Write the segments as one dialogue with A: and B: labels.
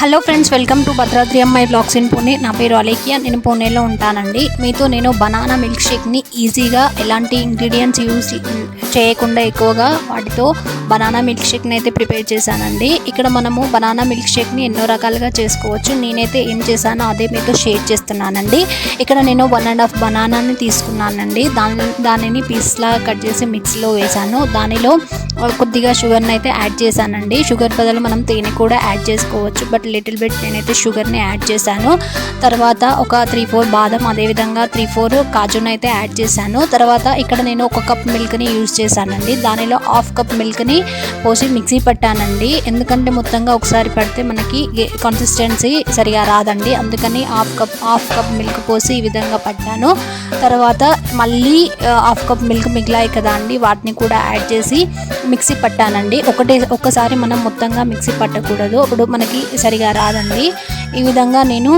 A: Hello friends, welcome to Bhadradri అమ్మాయి blogs in Pune. నా పేరు అలేఖ్య, నేను పూణేలో ఉంటానండి. మీతో నేను బనానా మిల్క్ షేక్ని ఈజీగా ఎలాంటి ఇంగ్రీడియంట్స్ యూజ్ చేయకుండా ఎక్కువగా వాటితో బనానా మిల్క్ షేక్ని అయితే ప్రిపేర్ చేశానండి. ఇక్కడ మనము బనానా మిల్క్ షేక్ని ఎన్నో రకాలుగా చేసుకోవచ్చు. నేనైతే ఏం చేశానో అదే మీతో షేర్ చేస్తున్నానండి. ఇక్కడ నేను 1.5 బనానాని తీసుకున్నానండి. దానిని పీస్లా కట్ చేసి మిక్సీలో వేశాను. దానిలో కొద్దిగా షుగర్ని అయితే యాడ్ చేశానండి. షుగర్ బదులు మనం తేనె కూడా యాడ్ చేసుకోవచ్చు, బట్ లిటిల్ బిట్ నేనైతే షుగర్ని యాడ్ చేశాను. తర్వాత ఒక 3-4 బాదం, అదేవిధంగా 3-4 కాజును అయితే యాడ్ చేశాను. తర్వాత ఇక్కడ నేను 1 కప్ మిల్క్ని యూజ్ చేశానండి. దానిలో 1/2 కప్ మిల్క్ని పోసి మిక్సీ పట్టానండి. ఎందుకంటే మొత్తంగా ఒకసారి పడితే మనకి కన్సిస్టెన్సీ సరిగా రాదండి. అందుకని 1/2 కప్ మిల్క్ పోసి ఈ విధంగా పట్టాను. తర్వాత మళ్ళీ 1/2 కప్ మిల్క్ మిగిలాయి కదా అండి, వాటిని కూడా యాడ్ చేసి మిక్సీ పట్టానండి. ఒక్కసారి మనం మొత్తంగా మిక్సీ పట్టకూడదు, అప్పుడు మనకి సరిగా రాదండి. ఈ విధంగా నేను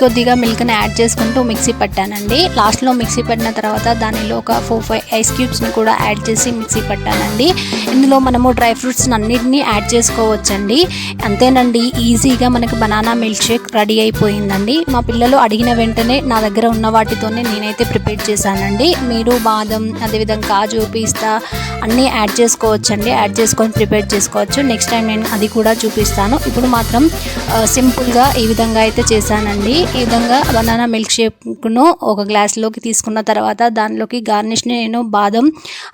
A: కొద్దిగా మిల్క్ని యాడ్ చేసుకుంటూ మిక్సీ పట్టానండి. లాస్ట్లో మిక్సీ పట్టిన తర్వాత దానిలో ఒక 4-5 ఐస్ క్యూబ్స్ని కూడా యాడ్ చేసి మిక్సీ పట్టానండి. ఇందులో మనము డ్రై ఫ్రూట్స్ అన్నిటినీ యాడ్ చేసుకోవచ్చండి. అంతేనండి, ఈజీగా మనకి బనానా మిల్క్ షేక్ రెడీ అయిపోయిందండి. మా పిల్లలు అడిగిన వెంటనే నా దగ్గర ఉన్న వాటితోనే నేనైతే ప్రిపేర్ చేశానండి. మీరు బాదం, అదేవిధంగా కాజు, పిస్తా అన్నీ యాడ్ చేసుకోవచ్చండి. యాడ్ చేసుకొని ప్రిపేర్ చేసుకోవచ్చు. నెక్స్ట్ టైం నేను అది కూడా చూపిస్తాను. ఇప్పుడు మాత్రం సింపుల్గా ఈ విధంగా అయితే చేశానండి. ఈ విధంగా బనానా మిల్క్ షేక్ను ఒక గ్లాస్లోకి తీసుకున్న తర్వాత దానిలోకి గార్నిష్ని నేను బాదం,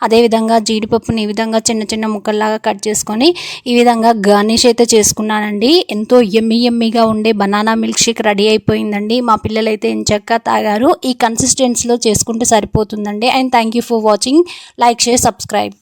A: అదేవిధంగా జీడిపప్పుని ఈ విధంగా చిన్న చిన్న ముక్కల్లాగా కట్ చేసుకొని ఈ విధంగా గార్నిష్ అయితే చేసుకున్నానండి. ఎంతో యమ్మీగా ఉండే బనానా మిల్క్ షేక్ రెడీ అయిపోయిందండి. మా పిల్లలైతే ఎంచక్కా తాగారు. ఈ కన్సిస్టెన్సీలో చేసుకుంటే సరిపోతుందండి. And thank you for watching. Like, share, subscribe.